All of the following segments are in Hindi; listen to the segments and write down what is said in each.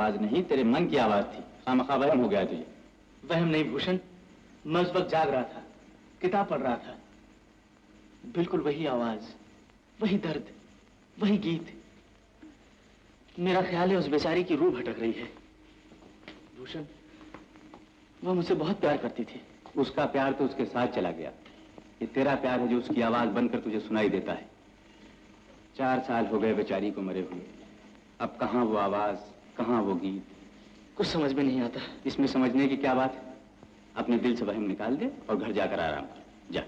आवाज नहीं, तेरे मन की आवाज थी। खामखा वहम हो गया तुझे। वहम नहीं भूषण, मैं उस वक्त जाग रहा था, किताब पढ़ रहा था। बिल्कुल वही आवाज, वही दर्द, वही गीत। मेरा ख्याल है उस बेचारी की रूह भटक रही है। भूषण, वह मुझसे बहुत प्यार करती थी। उसका प्यार तो उसके साथ चला गया। ये तेरा प्यार है जो उसकी आवाज बनकर तुझे सुनाई देता है। 4 साल हो गए बेचारी को मरे हुए। अब कहाँ वो आवाज, कहाँ वो गीत, कुछ समझ में नहीं आता। इसमें समझने की क्या बात है? अपने दिल से वहम निकाल दे और घर जाकर आराम कर। जा।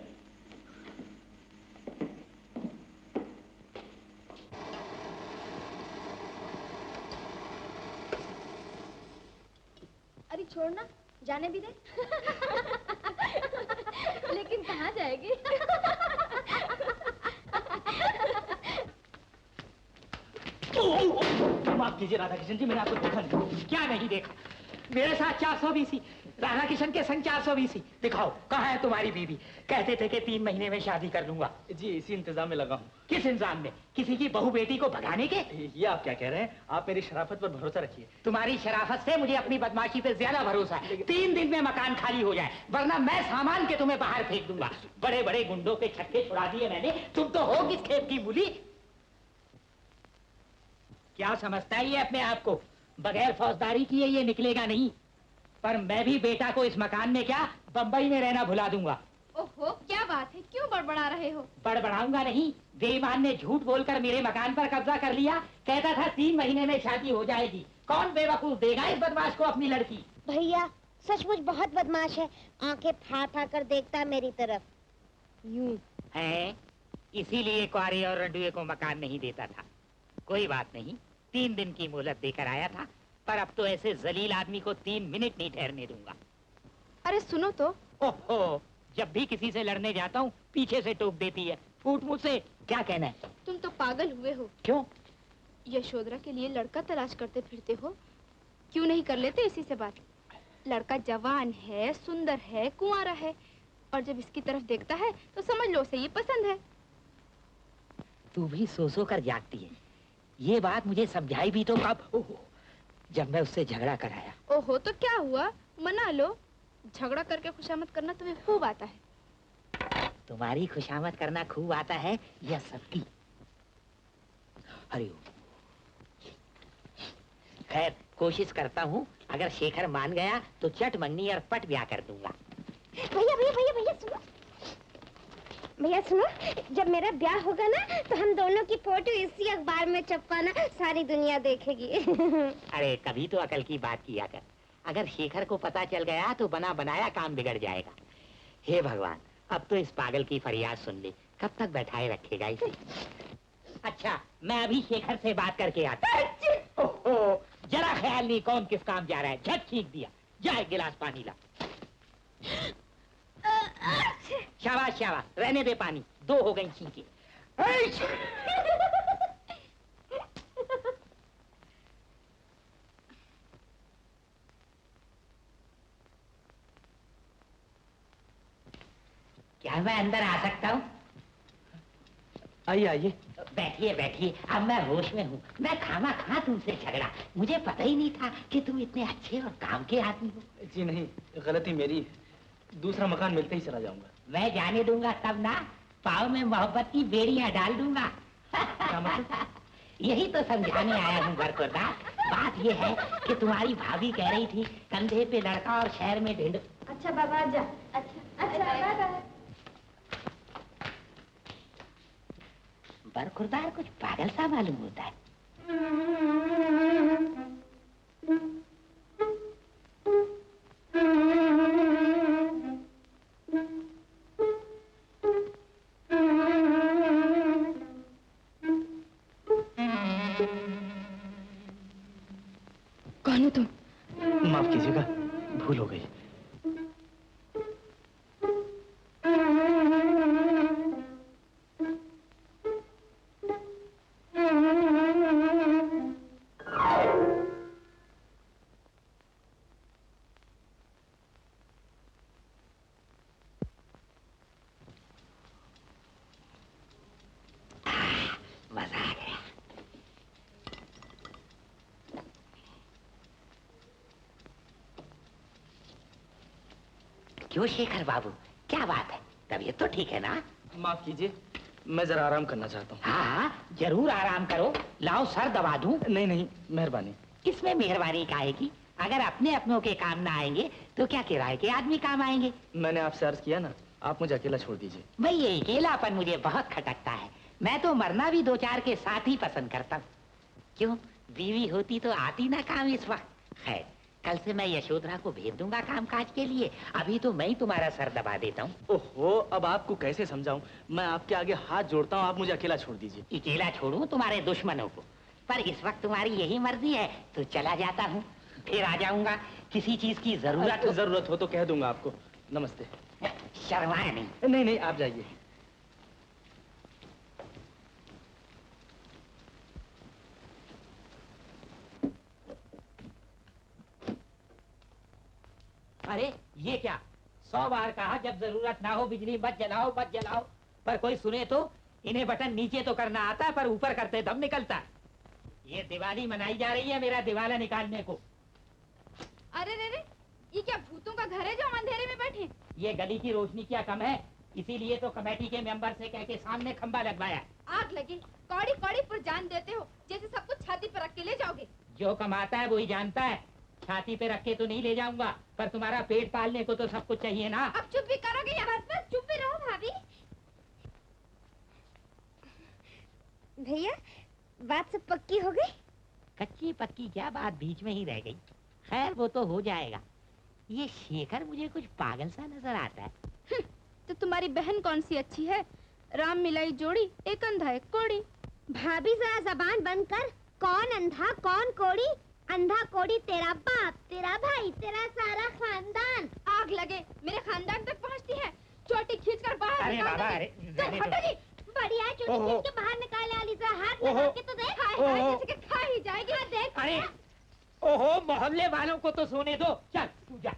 अरे छोड़ना, जाने भी दे। लेकिन कहाँ जाएगी? माफ कीजिए राधा किशन जी, मैंने आपको देखा नहीं। क्या नहीं देखा? मेरे साथ 420 राधा किशन के संग 420। दिखाओ कहाँ है तुम्हारी बीवी? कहते थे कि 3 महीने में शादी कर लूंगा। जी इसी इंतजाम में लगा हूँ। किस इंतजाम में? किसी की बहू बेटी को भगाने के? ये आप क्या कह रहे हैं? आप मेरी शराफत पर भरोसा रखिए। तुम्हारी शराफत से मुझे अपनी बदमाशी पे ज्यादा भरोसा है। 3 दिन में मकान खाली हो जाए, वरना मैं सामान के तुम्हें बाहर फेंक दूंगा। बड़े बड़े गुंडों के छक्के छुड़ा दिए मैंने। तुम तो हो किस खेत की मूली? क्या समझता है ये अपने आप को? बगैर फौजदारी किए ये निकलेगा नहीं। पर मैं भी बेटा को इस मकान में क्या, बंबई में रहना भुला दूंगा। ओहो, क्या बात है, क्यों बड़बड़ा रहे हो? बड़बड़ाऊंगा नहीं। बेईमान ने झूठ बोलकर मेरे मकान पर कब्जा कर लिया। कहता था 3 महीने में शादी हो जाएगी। कौन बेवकूफ देगा इस बदमाश को अपनी लड़की? भैया सचमुच बहुत बदमाश है। आंखें फाड़ फाड़ कर देखता मेरी तरफ यूं है। इसीलिए कुआरे और रंडुए को मकान नहीं देता था। कोई बात नहीं, 3 दिन की मोहलत देकर आया था, पर अब तो ऐसे जलील आदमी को 3 मिनट नहीं ठहरने दूंगा। अरे सुनो तो। ओहो, जब भी किसी से लड़ने जाता हूँ पीछे से टोक देती है। फूट मुंह से। क्या कहना है? तुम तो पागल हुए हो। क्यों? यशोधरा के लिए लड़का तलाश करते फिरते हो। क्यों नहीं कर लेते इसी से बात? लड़का जवान है, सुंदर है, कुंवारा है, और जब इसकी तरफ देखता है तो समझ लो उसे ये पसंद है। तू भी सो कर जागती है। ये बात मुझे समझाई भी तो कब? ओहो, जब मैं उससे झगड़ा कराया। ओहो, तो क्या हुआ? मना लो। झगड़ा करके खुशामद करना तुम्हें खूब आता है। तुम्हारी खुशामद करना खूब आता है या सबकी? हरिओम। खैर कोशिश करता हूँ। अगर शेखर मान गया तो चट मंगनी और पट ब्याह कर दूंगा। भैया भैया भैया भैया सुनो, भैया सुनो, जब मेरा ब्याह होगा ना तो हम दोनों की फोटो इसी अखबार में छपवाना, सारी दुनिया देखेगी। अरे कभी तो अकल की बात किया कर। अगर शेखर को पता चल गया तो बना बनाया काम बिगड़ जाएगा। हे भगवान, अब तो इस पागल की फरियाद सुन ले। कब तक बैठाए रखेगा इसे? अच्छा, मैं अभी शेखर से बात करके आता हूँ। ओहो, जरा ख्याल नहीं कौन किस काम जा रहा है। झट छींक दिया। जा एक गिलास पानी ला। शाबाश शाबाश, रहने दे पानी। 2 हो गई छींके। क्या मैं अंदर आ सकता हूँ? आइए आइए। बैठिए बैठिए, अब मैं होश में हूँ। मैं खामा खा तुमसे झगड़ा। मुझे पता ही नहीं था कि तुम इतने अच्छे और काम के आदमी हो। जी नहीं, गलती मेरी है। दूसरा मकान मिलते ही चला जाऊंगा। मैं जाने दूंगा तब ना। पाँव में मोहब्बत की बेड़ियां डाल दूंगा। क्या मतलब? यही तो समझाने आया हूँ बरखुरदार। बात ये है कि तुम्हारी भाभी कह रही थी कंधे पे लड़का और शहर में ढेंढ। अच्छा बाबा आजा। अच्छा बाय बाय। बरखुरदार कुछ पागल सा मालूम होता है। कौन हो तुम? माफ कीजिएगा, भूल हो गई। क्यों शेखर बाबू, क्या बात है? तबीयत तो ठीक है ना? माफ कीजिए, मैं जरा आराम करना चाहता हूँ। हाँ हाँ, जरूर आराम करो। लाओ सर दबा दूं। नहीं नहीं, मेहरबानी। इसमें मेहरबानी काहे की? अगर अपने अपनों के काम ना आएंगे तो क्या किराए के आदमी काम आएंगे? मैंने आपसे अर्ज किया ना, आप मुझे अकेला छोड़ दीजिए। भाई ये अकेलापन मुझे बहुत खटकता है। मैं तो मरना भी 2-4 के साथ ही पसंद करता हूँ। क्यों, बीवी होती तो आती ना काम इस वक्त। खैर, कल से मैं यशोधरा को भेज दूंगा कामकाज के लिए। अभी तो मैं ही तुम्हारा सर दबा देता हूँ। ओहो, अब आपको कैसे समझाऊं? मैं आपके आगे हाथ जोड़ता हूँ, आप मुझे अकेला छोड़ दीजिए। अकेला छोड़ूं तुम्हारे दुश्मनों को? पर इस वक्त तुम्हारी यही मर्जी है तो चला जाता हूँ, फिर आ जाऊंगा। किसी चीज की जरूरत हो तो कह दूंगा आपको। नमस्ते। शर्माए नहीं। नहीं नहीं, आप जाइए। अरे ये क्या, 100 बार कहा जब जरूरत ना हो बिजली मत जलाओ मत जलाओ, पर कोई सुने तो? इन्हें बटन नीचे तो करना आता है पर ऊपर करते दम निकलता है। ये दिवाली मनाई जा रही है मेरा दिवाला निकालने को। अरे रे रे, ये क्या भूतों का घर है जो हम अंधेरे में बैठे? ये गली की रोशनी क्या कम है? इसीलिए तो कमेटी के मेंबर से कह के सामने खंबा लगवाया। आग लगी, कौड़ी कौड़ी पर जान देते हो, जैसे सब कुछ छाती पर रख के ले जाओगे। जो कमाता है वही जानता है। छाती पे रख के तो नहीं ले जाऊंगा, पर तुम्हारा पेट पालने को तो सब कुछ चाहिए ना। अब चुप भी करोगे या बस बस चुप भी रहो भाभी। भैया, बात सब पक्की हो गई? कच्ची पक्की क्या बात बीच में ही रह गई। खैर वो तो हो जाएगा। ये शेखर मुझे कुछ पागल सा नजर आता है। तो तुम्हारी बहन कौन सी अच्छी है? राम मिलाई जोड़ी, एक अंधा एक कोड़ी। भाभी जरा जबान बंद कर। कौन अंधा कौन कोड़ी? अंधा कोड़ी तेरा बाप, तेरा भाई, तेरा सारा खानदान। आग लगे, मेरे खानदान तक पहुंचती है। चोटी खींचकर बाहर अरे निकाल बाबा, दोगी। अरे तो जाने दो। हटो जी। बढ़िया, चोटी ओहो। खींच के बाहर निकाल आली, जरा हाथ ओहो। लगा के तो देख। हाय हाय, ओहो। जैसे कि खा ही जाएगी। हाँ, देख। अरे ओहो, मोहल्ले वालों को तो सोने दो। चल तू जा।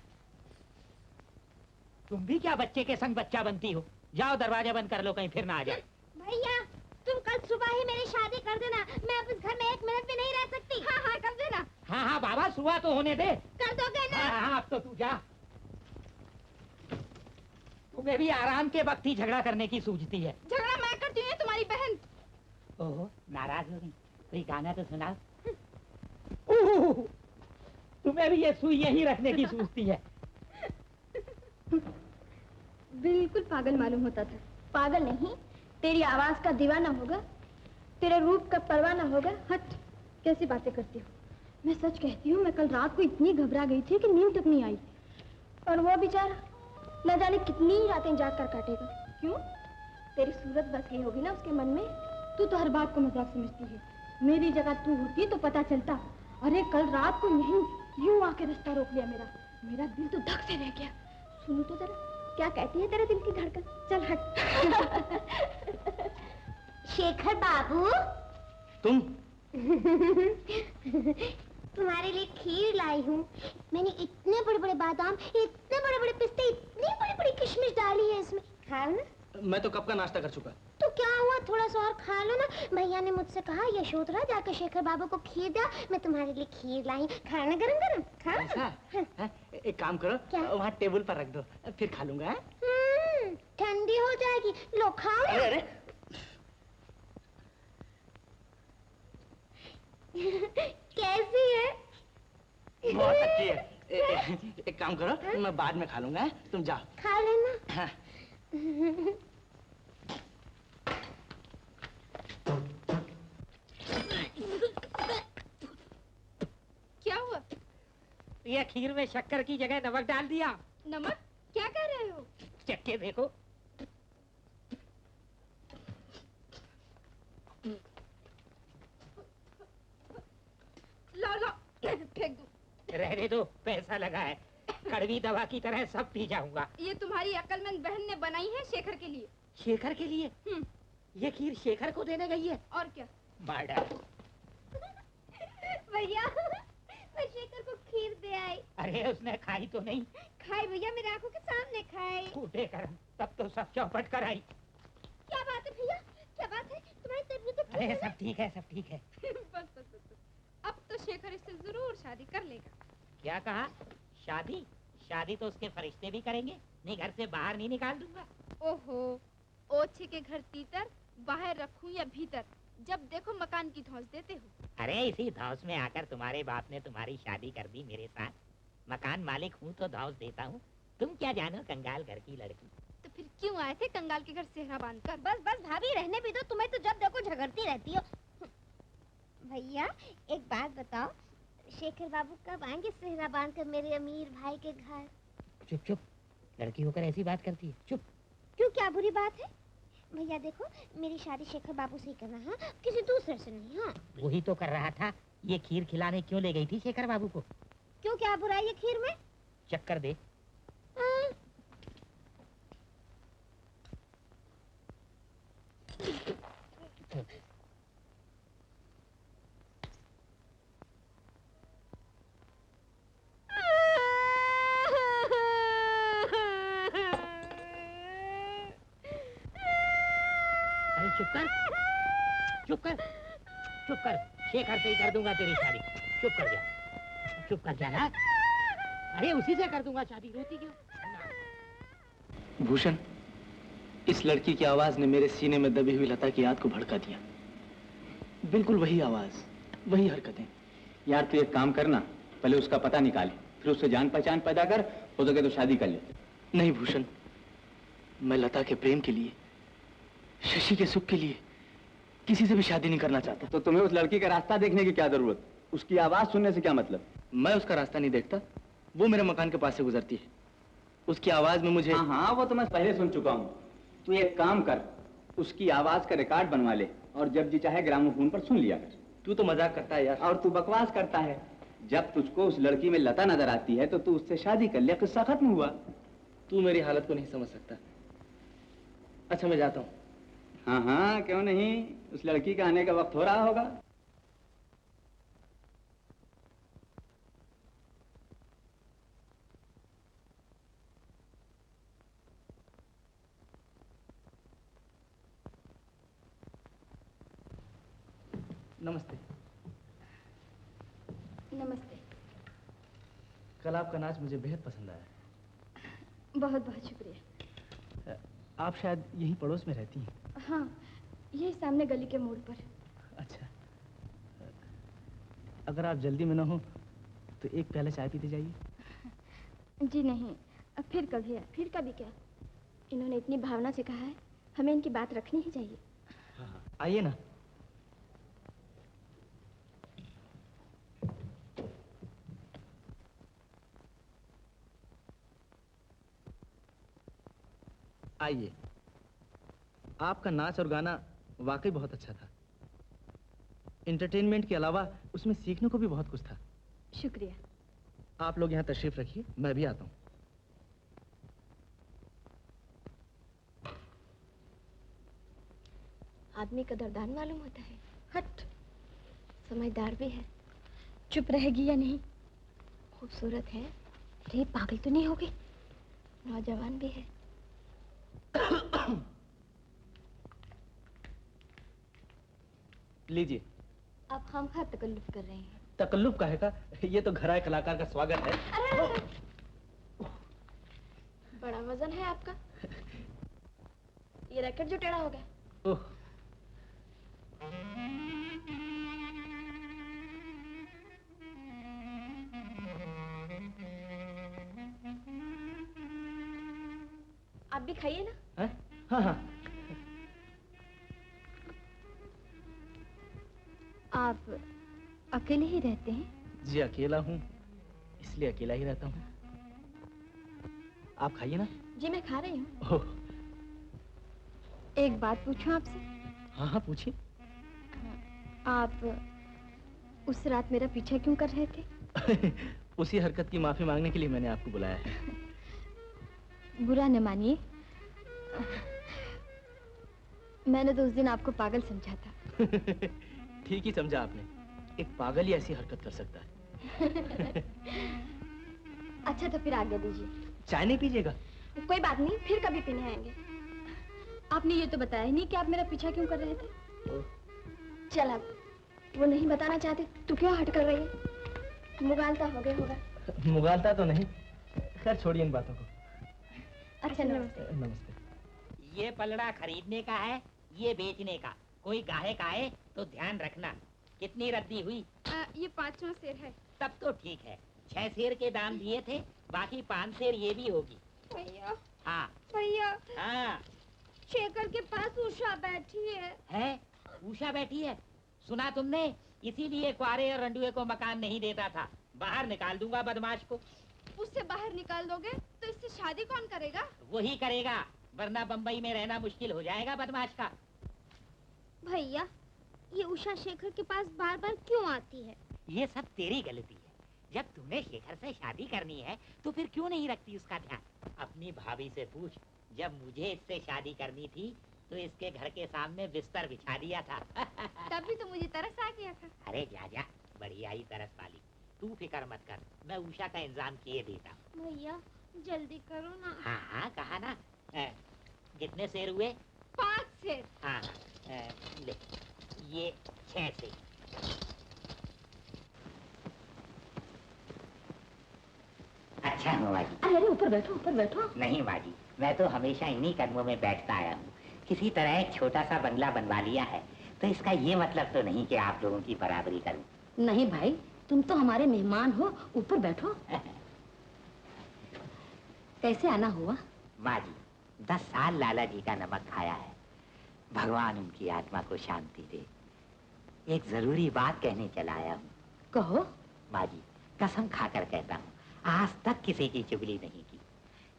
तुम भी क्या बच्चे के संग बच्चा बनती हो? जाओ दरवाजा बंद कर लो, कहीं फिर ना आ जाए। भैया, तुम कल सुबह ही मेरी शादी कर देना। मैं अब इस घर में 1 मिनट भी नहीं रह सकती। हाँ हाँ, कर देना। हाँ हाँ बाबा, सुबह तो होने दे। कर दोगे ना? हाँ हाँ, अब तो तू जा। तुम्हें भी आराम के वक्त ही झगड़ा करने की सूझती है। झगड़ा मैं करती हूँ, तुम्हारी बहन। ओहो, नाराज हो गई। कोई गाना तो सुनाओ। ओह, तुम्हें भी ये सुई यहीं रखने की सूझती है। बिल्कुल पागल मालूम होता था। पागल नहीं, तेरी आवाज का दीवाना होगा, तेरे रूप का परवाना होगा। हट, कैसी बातें करती हो? मैं सच कहती हूँ, मैं कल रात को इतनी घबरा गई थी कि नींद तक नहीं आई। और वो बेचारा न जाने कितनी रातें जाग कर काटेगा। क्यों? तेरी सूरत बस गई होगी ना उसके मन में। तू तो हर बात को मजाक समझती है। मेरी जगह तू होती तो पता चलता। अरे कल रात को यहीं यूं आके रास्ता रोक लिया मेरा। मेरा दिल तो धक से रह गया। सुनो तो जरा, क्या कहती है तेरे दिल की धड़कन? चल हट। शेखर बाबू, तुम? तुम्हारे लिए खीर लाई हूँ। मैंने इतने बड़े बड़े बादाम, इतने बड़े बड़े पिस्ते, इतनी बड़ी बड़ी किशमिश डाली है इसमें। खा लो ना। मैं तो कब का नाश्ता कर चुका। तो क्या हुआ, थोड़ा सा और खा लो ना। भैया ने मुझसे कहा यशोधरा जाकर शेखर बाबू को खीर दो। मैं तुम्हारे लिए खीर लाई। खाना गरम गरम खा। ऐसा? हाँ, एक काम करो, क्या? वहाँ टेबल पर रख दो, फिर खा लूंगा। हाँ? ठंडी हो जाएगी। लो खाओ ना। अरे अरे, कैसी है? बहुत अच्छी है। एक काम करो, मैं बाद में खा लूंगा। तुम जाओ। खा लेना। हाँ। क्या हुआ? ये खीर में शक्कर की जगह नमक डाल दिया। नमक? क्या कह रहे हो? चख के देखो। लो लो, फेंक दो। रहने दो, पैसा लगा है। कड़वी दवा की तरह सब पी जाऊंगा। ये तुम्हारी अक्लमंद बहन ने बनाई है शेखर के लिए। शेखर के लिए? ये खीर शेखर को देने गई है? और क्या? मार डाल। भैया, मैं शेखर को खीर दे आई। अरे उसने खाई तो नहीं? खाई भैया, मेरे आंखों के सामने खाई। फूटे करम, तब तो सब चौपट कर आई। क्या बात है भैया, क्या बात है? तुम्हारी तबीयत तो ठीक अरे है ना? सब ठीक है, सब ठीक है। बस बस बस बस। अब तो शेखर इससे जरूर शादी कर लेगा। क्या कहा? शादी? शादी तो उसके फरिश्ते भी करेंगे, नहीं घर से बाहर नहीं निकाल दूंगा। ओहो, ओछे के घर तीतर, बाहर रखूं या भीतर, जब देखो मकान की धौंस देते हो। अरे इसी धौस में आकर तुम्हारे बाप ने तुम्हारी शादी कर दी मेरे साथ। मकान मालिक हूँ तो धौस देता हूँ, तुम क्या जानो कंगाल घर की लड़की। तो फिर क्यों आए थे कंगाल के घर सेहरा बांधकर? बस बस भाभी, रहने भी दो, तुम्हें तो जब देखो झगड़ती रहती हो। भैया एक बात बताओ, शेखर बाबू कब आएंगे सेहरा बांधकर मेरे अमीर भाई के घर? चुप चुप, लड़की होकर ऐसी बात करती है, चुप। क्यों, क्या बुरी बात है? भैया देखो, मेरी शादी शेखर बाबू से ही करना, हाँ, किसी दूसरे से नहीं। हाँ, वही तो कर रहा था। ये खीर खिलाने क्यों ले गई थी शेखर बाबू को? क्यों, क्या बुराई है खीर में? चक्कर दे। अरे चुप कर, चुप कर, चुप कर, शेखर से ही कर दूंगा तेरी शादी। चुप कर जा, चुप कर जा ना। अरे उसी से कर दूंगा शादी, रोती क्यों? भूषण, इस लड़की की आवाज ने मेरे सीने में दबी हुई लता की याद को भड़का दिया। बिल्कुल वही आवाज, वही हरकतें। यार तू एक काम करना, पहले उसका पता निकाले, फिर उससे जान पहचान पैदा कर, हो सके तो शादी कर ले। नहीं भूषण, मैं लता के प्रेम के लिए, शशि के सुख के लिए किसी से भी शादी नहीं करना चाहता। तो तुम्हें उस लड़की का रास्ता देखने की क्या जरूरत? उसकी आवाज सुनने से क्या मतलब? मैं उसका रास्ता नहीं देखता, वो मेरे मकान के पास से गुजरती है। उसकी आवाज में मुझे... हाँ, वो तो मैं पहले सुन चुका हूँ। तू एक काम कर, उसकी आवाज का रिकॉर्ड बनवा ले और जब जी चाहे ग्रामोफोन पर सुन लिया कर। तू तो मजाक करता है यार। और तू बकवास करता है। जब तुझको उस लड़की में लता नजर आती है तो तू उससे शादी कर ले, किस्सा खत्म हुआ। तू मेरी हालत को नहीं समझ सकता। अच्छा मैं जाता हूँ। हाँ हाँ, क्यों नहीं, उस लड़की का आने का वक्त हो रहा होगा। नमस्ते। नमस्ते। कल आपका नाच मुझे बेहद पसंद आया। बहुत बहुत शुक्रिया। आप शायद यहीं पड़ोस में रहती हैं? हाँ, यही सामने गली के मोड़ पर। अच्छा, अगर आप जल्दी में न हो तो एक प्याला चाय पीते जाइए। जी नहीं, अब फिर कभी क्या। इन्होंने इतनी भावना से कहा है, हमें इनकी बात रखनी ही चाहिए। हाँ, आइए ना। आइए। आपका नाच और गाना वाकई बहुत अच्छा था। एंटरटेनमेंट के अलावा उसमें सीखने को भी बहुत कुछ था। शुक्रिया। आप लोग यहाँ तशरीफ रखिए, मैं भी आता हूँ। आदमी कदरदान मालूम होता है। हट, समझदार भी है। चुप रहेगी या नहीं? खूबसूरत है। अरे पागल तो नहीं होगी? नौजवान भी है। लीजिए। आप खामखा तकल्लुफ कर रहे हैं। तकल्लुफ काहे का? ये तो घर आए कलाकार का स्वागत है। अरे बड़ा वजन है आपका। ये रैकेट जो टेढ़ा हो गया। ओह, आप भी खाइए ना। हाँ हाँ। आप अकेले ही रहते हैं? जी अकेला हूँ, इसलिए अकेला ही रहता हूँ। आप खाइए ना। जी मैं खा रही हूँ। ओह, एक बात पूछूं आपसे? हाँ हाँ पूछिए। आप उस रात मेरा पीछा क्यों कर रहे थे? उसी हरकत की माफी मांगने के लिए मैंने आपको बुलाया है। बुरा न मानिए, मैंने तो उस दिन आपको पागल समझा था। ठीक ही समझा आपने। एक पागल ही ऐसी हरकत कर सकता है। अच्छा तो फिर आगे दीजिए। चाय नहीं पीजिएगा? कोई बात नहीं, फिर कभी पीने आएंगे। आपने ये तो बताया ही नहीं कि आप मेरा पीछा क्यों कर रहे थे। चल अब वो नहीं बताना चाहते तो क्यों हट कर रही है? मुगालता हो गया होगा। मुगालता तो नहीं, खैर छोड़िए इन बातों को। अच्छा नमस्ते। नमस्ते। ये पलड़ा खरीदने का है, ये बेचने का। कोई गाहक आए तो ध्यान रखना। कितनी रद्दी हुई? ये 5वां सेर है। तब तो ठीक है। 6 सेर के दाम दिए थे, बाकी 5 सेर ये भी होगी। भैया हाँ भैया, हाँ। शेखर के पास उषा बैठी है। उषा बैठी है? सुना तुमने? इसीलिए क्वारे और रंडुए को मकान नहीं देता था। बाहर निकाल दूंगा बदमाश को। उससे बाहर निकाल दोगे तो इससे शादी कौन करेगा? वही करेगा, वरना बंबई में रहना मुश्किल हो जाएगा बदमाश का। भैया, ये उषा शेखर के पास बार बार क्यों आती है? ये सब तेरी गलती है। जब तूने शेखर से शादी करनी है तो फिर क्यों नहीं रखती उसका ध्यान? अपनी भाभी से पूछ, जब मुझे इससे शादी करनी थी तो इसके घर के सामने बिस्तर बिछा दिया था। तभी तो मुझे तरस आ गया था। अरे जा जा, बढ़िया ही तरस वाली। तू फिक्र मत कर, मैं उषा का इंतजाम किए देता। भैया जल्दी करो ना। हाँ हाँ, कहा ना। कितने सेर हुए? 5 सेर। हाँ, ले ये 6 सेर। अच्छा माँ जी। अरे ऊपर बैठो, ऊपर बैठो। नहीं माँ जी, मैं तो हमेशा इन्हीं कदमों में बैठता आया हूँ। किसी तरह एक छोटा सा बंगला बनवा लिया है, तो इसका ये मतलब तो नहीं कि आप लोगों की बराबरी करूँ। नहीं भाई, तुम तो हमारे मेहमान हो, ऊपर बैठो। कैसे आना हुआ? माँ जी, 10 साल लाला जी का नमक खाया है। भगवान उनकी आत्मा को शांति दे। एक जरूरी बात कहने चला आया हूँ। कहो। माँ जी, कसम खाकर कहता हूँ, आज तक किसी की चुगली नहीं की।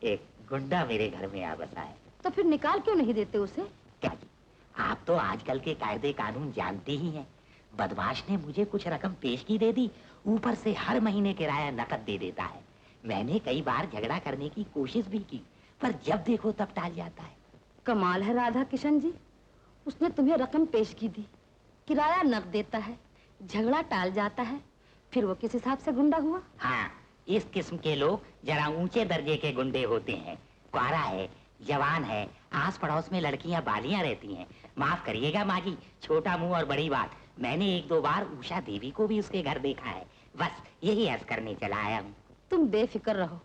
एक गुंडा मेरे घर में आ बसा है। तो फिर निकाल क्यों नहीं देते उसे? क्या जी, आप तो आजकल के कायदे कानून जानते ही हैं। बदमाश ने मुझे कुछ रकम पेश की दे दी, ऊपर से हर महीने किराया नकद दे देता है। मैंने कई बार झगड़ा करने की कोशिश भी की, पर जब देखो तब टाल जाता है। कमाल है राधा किशन जी, उसने तुम्हें रकम पेश की दी, किराया नकद देता है, झगड़ा टाल जाता है, फिर वो किस हिसाब से गुंडा हुआ? हाँ, इस किस्म के लोग जरा ऊंचे दर्जे के गुंडे होते हैं। क्वारा है, जवान है, आस पड़ोस में लड़कियां बालियां रहती हैं। माफ करिएगा माँ जी, छोटा मुंह और बड़ी बात। मैंने 1-2 बार उषा देवी को भी उसके घर देखा है। बस यही अर्ज करने चला आया हूँ। तुम बेफिक्र रहो,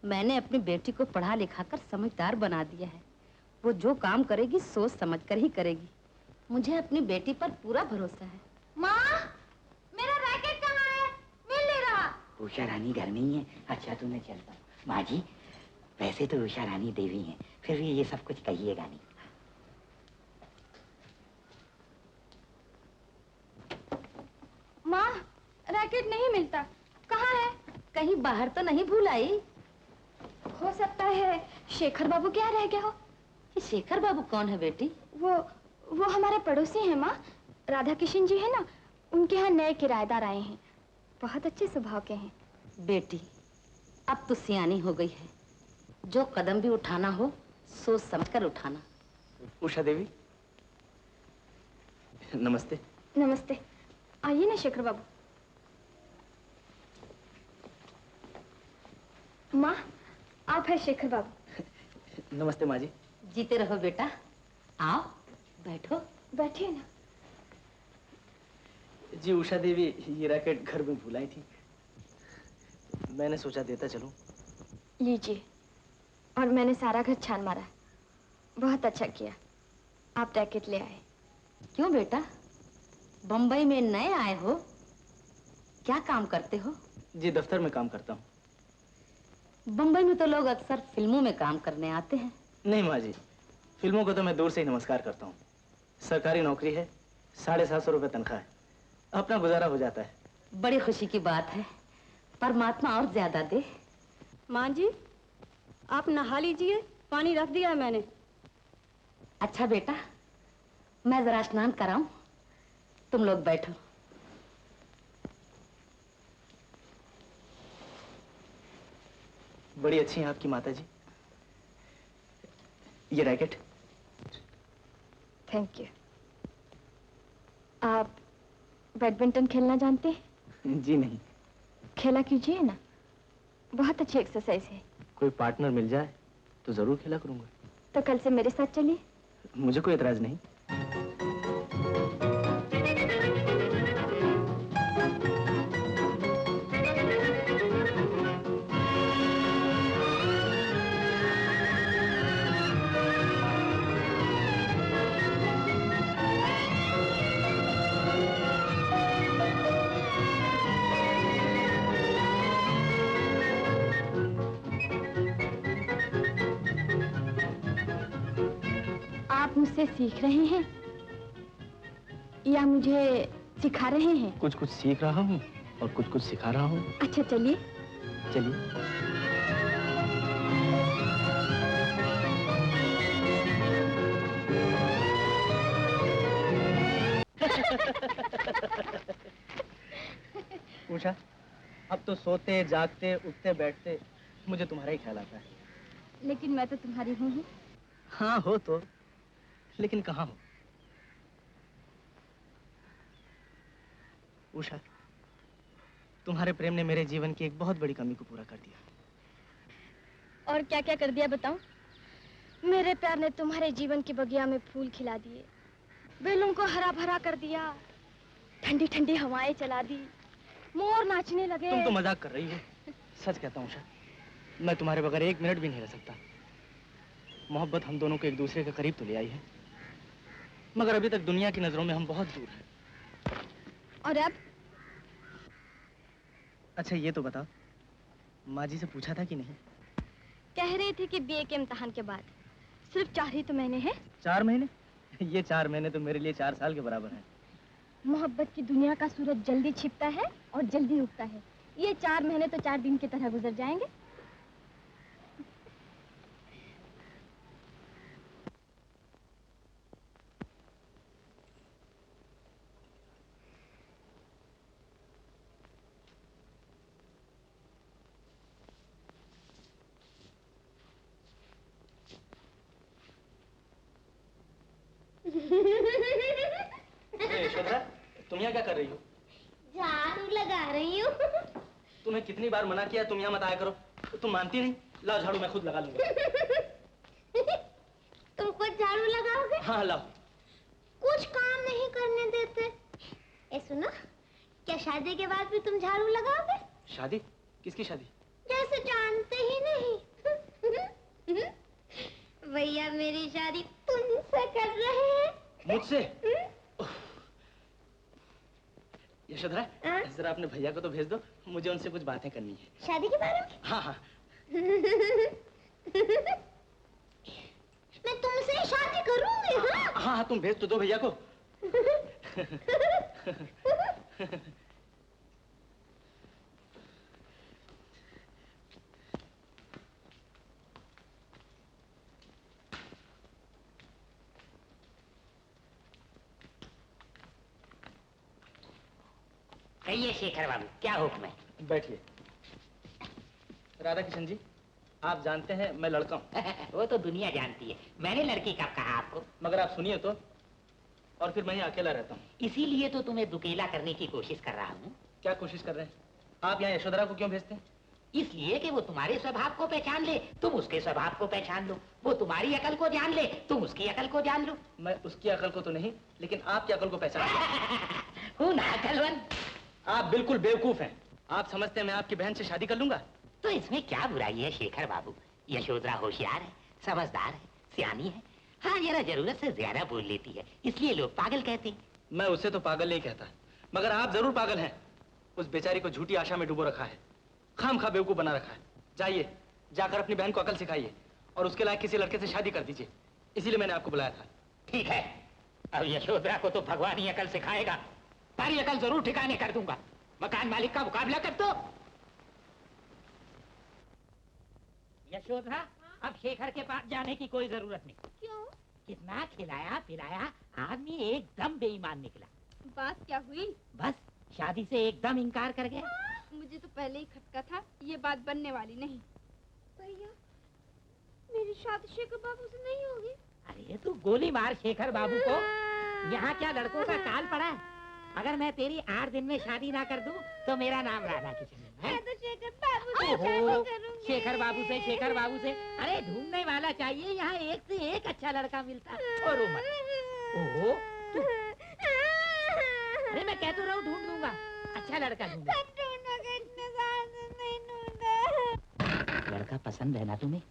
मैंने अपनी बेटी को पढ़ा लिखा कर समझदार बना दिया है। वो जो काम करेगी सोच समझ कर ही करेगी। मुझे अपनी बेटी पर पूरा भरोसा है। माँ, मेरा रैकेट कहाँ है? मिल नहीं रहा। उषा रानी घर नहीं है? अच्छा तो मैं चलता हूँ। माँ जी, वैसे तो उषा रानी देवी हैं, फिर भी ये सब कुछ कहिएगा नहीं। माँ, रैकेट नहीं मिलता। कहाँ है? कहीं बाहर तो नहीं भूल आई? हो सकता है शेखर बाबू क्या रह गया हो। ये शेखर बाबू कौन है बेटी? वो हमारे पड़ोसी हैं माँ, राधा किशन जी है ना, उनके यहाँ नए किराएदार आए हैं। बहुत अच्छे स्वभाव के हैं। बेटी, अब तो सियानी हो गई है, जो कदम भी उठाना हो सोच समझकर उठाना। उषा देवी, नमस्ते। नमस्ते, आइए ना शेखर बाबू। माँ, आप है शेखर बाबू। नमस्ते माँ जी। जीते रहो बेटा, आओ बैठो। बैठिए ना। जी उषा देवी, ये रैकेट घर में भुलाई थी, मैंने सोचा देता चलूं। लीजिए। और मैंने सारा घर छान मारा। बहुत अच्छा किया, आप रैकेट ले आए। क्यों बेटा, बम्बई में नए आए हो? क्या काम करते हो? जी दफ्तर में काम करता हूँ। बम्बई में तो लोग अक्सर फिल्मों में काम करने आते हैं। नहीं माँ जी, फिल्मों को तो मैं दूर से ही नमस्कार करता हूँ। सरकारी नौकरी है, 750 रुपये तनख्वाह है, अपना गुजारा हो जाता है। बड़ी खुशी की बात है, परमात्मा और ज्यादा दे। माँ जी, आप नहा लीजिए, पानी रख दिया है मैंने। अच्छा बेटा, मैं जरा स्नान कराऊं, तुम लोग बैठो। बड़ी अच्छी हैं आपकी माता जी। ये रैकेट। Thank you. आप बैडमिंटन खेलना जानते हैं? जी नहीं। खेला कीजिए ना, बहुत अच्छी एक्सरसाइज है। कोई पार्टनर मिल जाए तो जरूर खेला करूंगा। तो कल से मेरे साथ चलिए। मुझे कोई एतराज नहीं। आप मुझसे सीख रहे हैं या मुझे सिखा रहे हैं? कुछ कुछ सीख रहा हूँ और कुछ कुछ सिखा रहा हूँ। अच्छा चलिए। चलिए। उषा, अब तो सोते जागते उठते बैठते मुझे तुम्हारा ही ख्याल आता है। लेकिन मैं तो तुम्हारी हूँ ही। हाँ हो तो, लेकिन कहाँ हो? उषा, तुम्हारे प्रेम ने मेरे जीवन की एक बहुत बड़ी कमी को पूरा कर दिया। और क्या क्या कर दिया बताओ? मेरे प्यार ने तुम्हारे जीवन की बगिया में फूल खिला दिए, बेलों को हरा भरा कर दिया, ठंडी ठंडी हवाएं चला दी, मोर नाचने लगे। तुम तो मजाक कर रही हो। सच कहता हूँ उषा, मैं तुम्हारे बगैर एक मिनट भी नहीं रह सकता। मोहब्बत हम दोनों को एक दूसरे के करीब तो ले आई है, मगर अभी तक दुनिया की नजरों में हम बहुत दूर हैं। और अब? अच्छा ये तो बताओ, माँ जी से पूछा था कि नहीं? कह रहे थे कि बीए के इम्तिहान के बाद। सिर्फ 4 ही तो महीने हैं। 4 महीने? ये 4 महीने तो मेरे लिए 4 साल के बराबर हैं। मोहब्बत की दुनिया का सूरज जल्दी छिपता है और जल्दी उगता है। ये 4 महीने तो 4 दिन की तरह गुजर जाएंगे। यशोधरा, तुम यहाँ क्या कर रही हो? झाड़ू लगा रही हूँ। तुम्हें कितनी बार मना किया तुम यहाँ मत आया करो, तुम मानती नहीं। लाओ झाड़ू, मैं खुद लगा लूंगा। तुम खुद झाड़ू लगाओगे? हाँ लाओ। कुछ काम नहीं करने देते। ए सुनो, क्या शादी के बाद भी तुम झाड़ू लगाओगे? शादी? किसकी शादी? जैसे जानते ही नहीं। भैया मेरी शादी तुमसे कर रहे हैं। मुझसे? यशोधरा, हाँ? जरा अपने भैया को तो भेज दो, मुझे उनसे कुछ बातें करनी है। शादी के बारे में? हाँ हाँ। मैं तुमसे शादी करूंगी। हाँ हाँ हाँ, तुम भेज तो दो भैया को। कहिए शेखर बाबू, क्या हुक्म है? बैठिए। राधा किशन जी, आप जानते हैं मैं लड़का हूँ। वो तो दुनिया जानती है। मैंने लड़की कब कहा आपको? मगर आप सुनिए तो, और फिर मैं अकेला रहता हूँ। इसीलिए तो तुम्हें दुकेला करने की कोशिश कर रहा हूँ। क्या कोशिश कर रहे हैं? आप यहाँ यशोधरा को क्यों भेजते हैं? इसलिए कि वो तुम्हारे स्वभाव को पहचान ले, तुम उसके स्वभाव को पहचान लो। वो तुम्हारी अकल को जान ले, तुम उसकी अकल को जान लो। मैं उसकी अकल को तो नहीं, लेकिन आपकी अकल को पहचान। हूँ ना अकलवंत? आप बिल्कुल बेवकूफ हैं। आप समझते हैं मैं आपकी बहन से शादी कर लूंगा? तो इसमें क्या बुराई है शेखर बाबू? यशोधरा होशियार है, समझदार है, सियानी है। हाँ, जरा जरूरत से ज्यादा बोल लेती है, इसलिए लोग पागल कहते हैं। मैं उससे तो पागल नहीं कहता, मगर आप जरूर पागल हैं। उस बेचारी को झूठी आशा में डुबो रखा है, खामखा बेवकूफ बना रखा है। जाइए, जाकर अपनी बहन को अकल सिखाइए और उसके लायक किसी लड़के से शादी कर दीजिए। इसीलिए मैंने आपको बुलाया था। ठीक है, अब यशोधरा को तो भगवान ही अकल सिखाएगा। सारी अकल जरूर ठिकाने कर दूंगा। मकान मालिक का मुकाबला कर दो। यशोधरा, अब शेखर के पास जाने की कोई जरूरत नहीं। क्यों? कितना खिलाया पिलाया, आदमी एकदम बेईमान निकला। बात क्या हुई? बस शादी से एकदम इनकार कर गया। मुझे तो पहले ही खटका था, ये बात बनने वाली नहीं। भैया, मेरी शादी शेखर बाबू से नहीं होगी। अरे तू गोली मार शेखर बाबू को। यहाँ क्या लड़कों का काल पड़ा है? अगर मैं तेरी 8 दिन में शादी ना कर दूं, तो मेरा नाम राधा किशन है। मैं तो शेखर बाबू से ओहो, शादी करूंगी। शेखर बाबू से, शेखर बाबू से। अरे ढूंढने वाला चाहिए, यहाँ एक से एक अच्छा लड़का मिलता है। और ओहो, तू, अरे मैं कह तो रहा हूँ ढूंढ लूंगा, अच्छा लड़का ढूंढूंगा। लड़का पसंद है ना तुम्हें?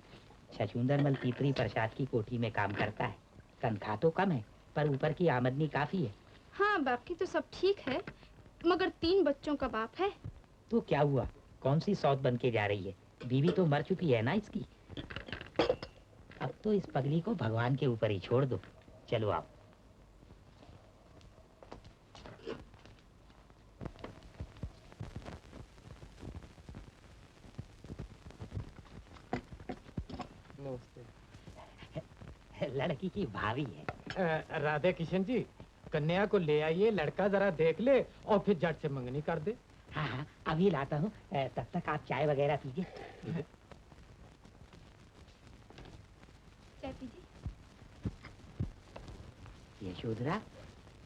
छछूंदरमल तीतरी प्रसाद की कोठी में काम करता है। तनख्वाह तो कम है, पर ऊपर की आमदनी काफी है। हाँ, बाकी तो सब ठीक है, मगर 3 बच्चों का बाप है। तो क्या हुआ? कौन सी सौत बन के जा रही है? बीवी तो मर चुकी है ना इसकी। अब तो इस पगली को भगवान के ऊपर ही छोड़ दो। चलो आप। लड़की की भाभी है। राधे किशन जी, कन्या को ले आइए, लड़का जरा देख ले और फिर झट से मंगनी कर दे। हाँ हाँ, अभी लाता हूँ। तब तक आप चाय वगैरह पीजिए। चाय पीजिए। यशोधरा,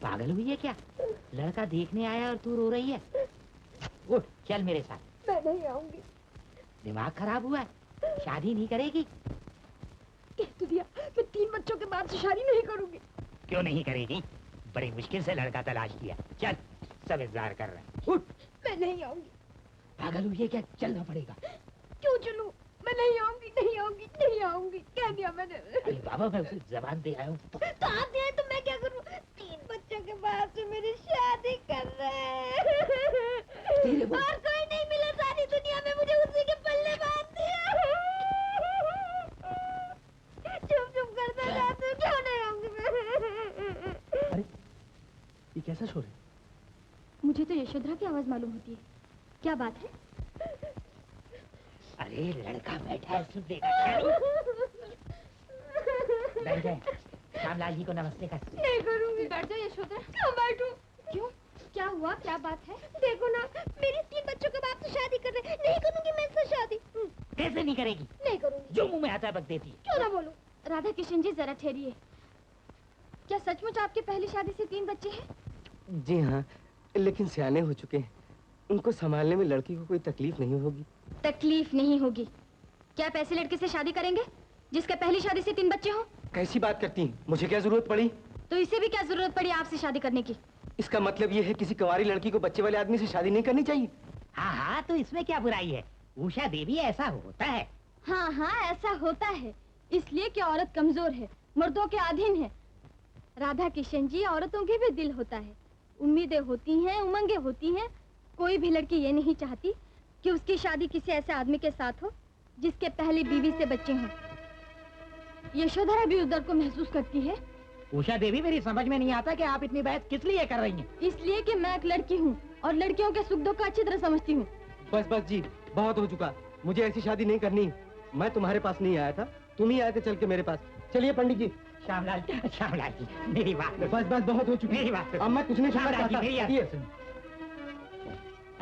पागल हुई है क्या? लड़का देखने आया और तू रो रही है। उठ, चल मेरे साथ। मैं नहीं आऊंगी। दिमाग खराब हुआ है? शादी नहीं करेगी? कह तो दिया, मैं 3 बच्चों के बाद से शादी नहीं करूंगी। क्यों नहीं करेगी? बड़ी मुश्किल से लड़का तलाश किया। चल, सब इंतजार कर रहे हैं। उठ। मैं नहीं आऊंगी। पागल हुई है क्या? चलना पड़ेगा। क्यों चलूं? मैं नहीं आऊंगी, नहीं आऊंगी, नहीं आऊंगी, कह दिया मैंने। अरे बाबा, मैं उसे जबान दे आया हूँ। तो आप दिए तो मैं क्या करूं? 3 बच्चों के बाद से मेरी शादी कर रहे हैं। और कोई नहीं मिला सारी दुनिया में, मुझे उसी के पल्ले बांध दिया। चुप चुप करता जाते हो, क्यों नहीं आऊंगी मैं? अरे ये कैसा शोर है? मुझे तो यशोधरा की आवाज मालूम होती है। क्या बात है? अरे लड़का बैठा है, सुन लेगा। बैठ जाए। श्यामलाल जी को नमस्ते कर। नहीं करूंगी। बैठ जाओ यशोधरा। क्यों बैठूं? क्यों? क्या हुआ? क्या बात है? देखो ना, मेरी 3 बच्चों के बाप से शादी कर रहे हैं। नहीं करूंगी मैं इससे शादी। कैसे नहीं करेगी? नहीं करूंगी। जो मुंह में आता है बक देती है। क्यों ना बोलूं? राधा किशन जी, जरा ठहरिए। क्या सचमुच आपकी पहली शादी से 3 बच्चे हैं? जी हाँ, लेकिन सियाने हो चुके हैं। उनको संभालने में लड़की को कोई तकलीफ नहीं होगी। तकलीफ नहीं होगी? क्या आप ऐसे लड़के से शादी करेंगे जिसके पहली शादी से 3 बच्चे हों? कैसी बात करती हैं? मुझे क्या जरूरत पड़ी? तो इसे भी क्या जरूरत पड़ी आपसे शादी करने की? इसका मतलब ये है किसी कुंवारी लड़की को बच्चे वाले आदमी से शादी नहीं करनी चाहिए? हाँ हाँ, तो इसमें क्या बुराई है? उषा देवी, ऐसा होता है। हाँ हाँ, ऐसा होता है, इसलिए कि औरत कमजोर है, मर्दों के अधीन है। राधा किशन जी, औरतों के भी दिल होता है, उम्मीदें होती हैं, उमंगें होती हैं। कोई भी लड़की ये नहीं चाहती कि उसकी शादी किसी ऐसे आदमी के साथ हो जिसके पहली बीवी से बच्चे हों। यशोधरा भी उस दर्द को महसूस करती है। उषा देवी, मेरी समझ में नहीं आता कि आप इतनी बहस किस लिए कर रही हैं? इसलिए कि मैं एक लड़की हूँ और लड़कियों के सुख दुख को अच्छी तरह समझती हूँ। बस बस जी, बहुत हो चुका। मुझे ऐसी शादी नहीं करनी। मैं तुम्हारे पास नहीं आया था, तुम ही आए थे चल के मेरे पास। चलिए पंडित जी। श्यामलाल जी, मेरी बात। बस बस, बहुत हो चुकी। मेरी बात। अब मैं कुछ नहीं श्यामलाल जी, मेरी सुनना बात।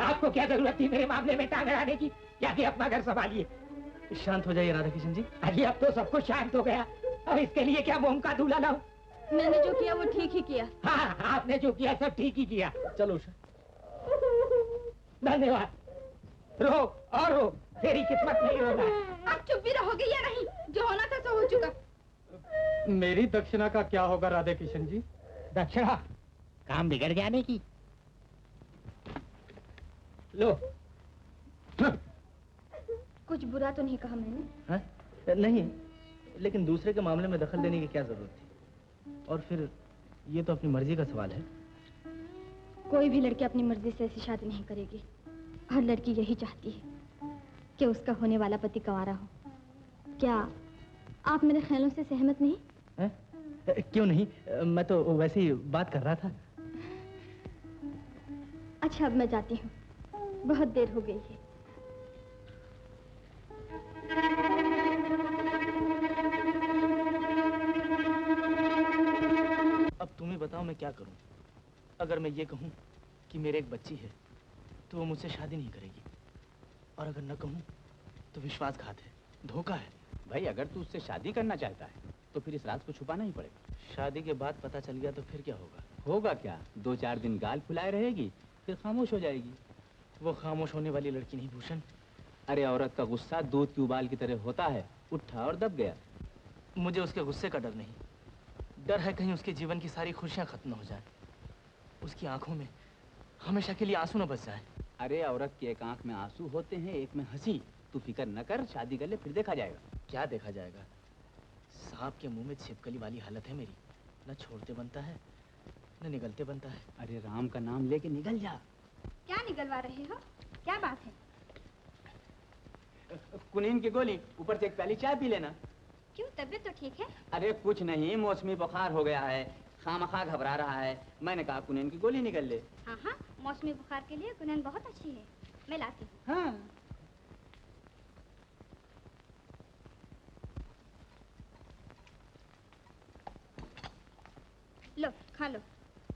आपको क्या जरूरत थी मेरे मामले में टांग अड़ाने की? जाके अपना घर संभालिए। शांत हो जाइए राधा किशन जी। अरे अब तो सब कुछ शांत हो गया, अब इसके लिए क्या मोम का दूल्हा लाऊं? मैंने जो किया वो ठीक ही किया। हाँ, आपने जो किया सब ठीक ही किया। चलो उषा। धन्यवाद। रो और रो, तेरी किस्मत नहीं रोना। आप चुप भी रहोगे या नहीं? जो होना था तो हो चुका। मेरी दक्षिणा का क्या होगा राधे किशन जी? दक्षिणा? काम बिगड़ जाने की। लो। कुछ बुरा तो नहीं कहा मैंने? हाँ? नहीं, लेकिन दूसरे के मामले में दखल देने की क्या जरूरत थी? और फिर ये तो अपनी मर्जी का सवाल है। कोई भी लड़की अपनी मर्जी से ऐसी शादी नहीं करेगी। हर लड़की यही चाहती है कि उसका होने वाला पति कुंवारा हो। क्या आप मेरे ख्यालों से सहमत नहीं? है? क्यों नहीं, मैं तो वैसे ही बात कर रहा था। अच्छा, अब मैं जाती हूँ, बहुत देर हो गई है। अब तुम ही बताओ मैं क्या करूं। अगर मैं ये कहूं कि मेरे एक बच्ची है तो वो मुझसे शादी नहीं करेगी, और अगर न कहूं तो विश्वासघात है, धोखा है। भाई, अगर तू उससे शादी करना चाहता है तो फिर इस राज को छुपाना ही पड़ेगा। शादी के बाद पता चल गया तो फिर क्या होगा? होगा क्या, 2-4 दिन गाल फुलाए रहेगी, फिर खामोश हो जाएगी। वो खामोश होने वाली लड़की नहीं भूषण। अरे औरत का गुस्सा दूध की उबाल की तरह होता है, उठा और दब गया। मुझे उसके गुस्से का डर नहीं, डर है कहीं उसके जीवन की सारी खुशियां खत्म न हो जाए, उसकी आंखों में हमेशा के लिए आंसू न बच जाए। अरे औरत की एक आंख में आंसू होते हैं, एक में हंसी। तू फिक्र न कर, शादी कर ले, फिर देखा जाएगा। क्या देखा जाएगा? सांप के मुंह में छिपकली वाली हालत है मेरी, न छोड़ते बनता है न निगलते बनता है। अरे राम का नाम लेके निकल जा। क्या निकलवा रहे हो? क्या बात है? कुनीन की गोली, ऊपर से एक प्याली चाय पी लेना। क्यों, तबीयत तो ठीक है? अरे कुछ नहीं, मौसमी बुखार हो गया है, खामखा घबरा रहा है। मैंने कहा कुनैन की गोली निकल ले। हाँ हाँ, मौसमी बुखार के लिए कुनैन बहुत अच्छी है, मैं लाती हूँ। हाँ। लो खा लो।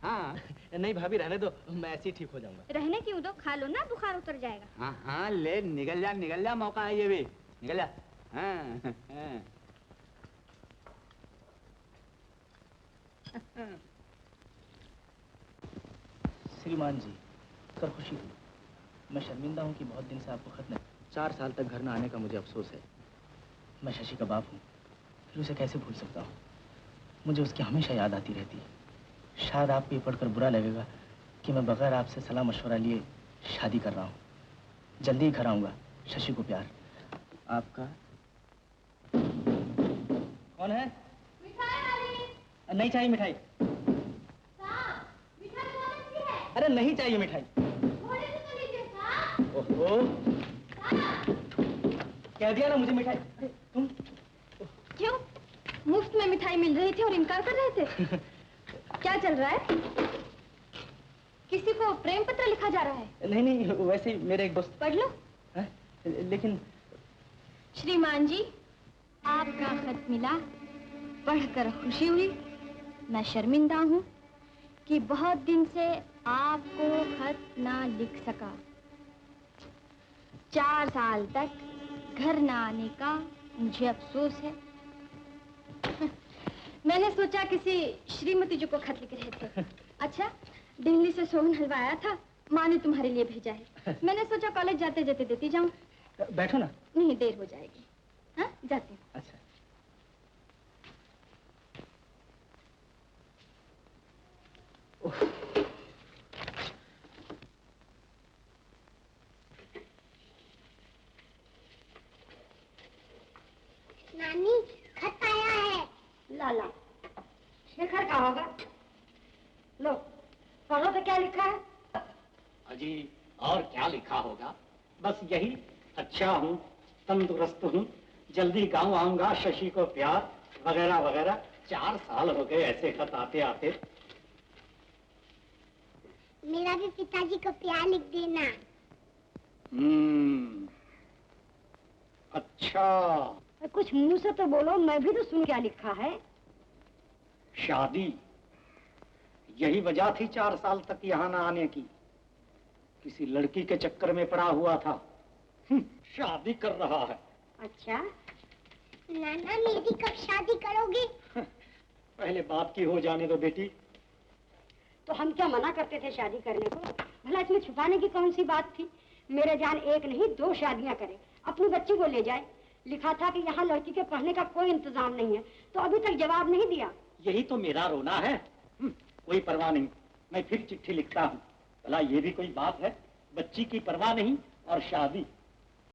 हाँ नहीं भाभी, रहने दो, मैं ऐसे ही ठीक हो जाऊंगा। रहने क्यों दो, खा लो ना, बुखार उतर जाएगा। हाँ हाँ, ले निकल जा, मौका है ये भी, निकल जा। हाँ, हाँ। श्रीमान जी, कर खुशी हुई। मैं शर्मिंदा हूँ कि बहुत दिन से आपको खत नहीं। 4 साल तक घर न आने का मुझे अफसोस है। मैं शशि का बाप हूँ, फिर उसे कैसे भूल सकता हूँ। मुझे उसकी हमेशा याद आती रहती है। शायद आपको ये पढ़कर बुरा लगेगा कि मैं बगैर आपसे सलाह मशवरा लिए शादी कर रहा हूँ। जल्दी ही घर आऊँगा। शशि को प्यार, आपका। कौन है? मिठाई। नहीं चाहिए मिठाई। अरे नहीं चाहिए मिठाई। ओहो, कह दिया ना मुझे मिठाई। अरे तुम क्यों, मुफ्त में मिठाई मिल रही थी और इनकार कर रहे थे? क्या चल रहा है? किसी को प्रेम पत्र लिखा जा रहा है? नहीं नहीं, वैसे ही मेरे एक दोस्त। पढ़ लो। है? लेकिन श्रीमान जी, आपका खत मिला, पढ़कर खुशी हुई। मैं शर्मिंदा हूँ कि बहुत दिन से आपको खत ना लिख सका। 4 साल तक घर ना आने का मुझे अफसोस है। मैंने सोचा किसी श्रीमती जी को खत लिख रहे थे। अच्छा, दिल्ली से सोहन हलवा आया था, माँ ने तुम्हारे लिए भेजा है। मैंने सोचा कॉलेज जाते जाते देती जाऊं। बैठो ना। नहीं, देर हो जाएगी। हाँ, जाती हूँ। अच्छा। नानी, खत आया है। लाला, शेखर का होगा। लो, पढ़ो तो क्या लिखा है? अजी, और क्या लिखा होगा? बस यही, अच्छा हूँ, तंदुरुस्त हूँ, जल्दी गांव आऊंगा, शशि को प्यार, वगैरह वगैरह। 4 साल हो गए ऐसे खत आते आते। मेरा भी पिताजी को प्यार लिख देना। अच्छा। कुछ मुंह से तो बोलो, मैं भी तो सुन क्या लिखा है। शादी, यही वजह थी 4 साल तक यहाँ न आने की। किसी लड़की के चक्कर में पड़ा हुआ था। शादी कर रहा है। अच्छा, नाना, मेरी कब शादी करोगे? पहले बात की हो जाने दो बेटी। तो हम क्या मना करते थे शादी करने को? भला इसमें छुपाने की कौन सी बात थी? मेरे जान एक नहीं 2 शादियां करे, अपनी बच्ची को ले जाए। लिखा था कि यहाँ लड़की के पढ़ने का कोई इंतजाम नहीं है, तो अभी तक जवाब नहीं दिया। यही तो मेरा रोना है। कोई परवाह नहीं, मैं फिर चिट्ठी लिखता हूँ। भला ये भी कोई बात है? बच्ची की परवाह नहीं और शादी।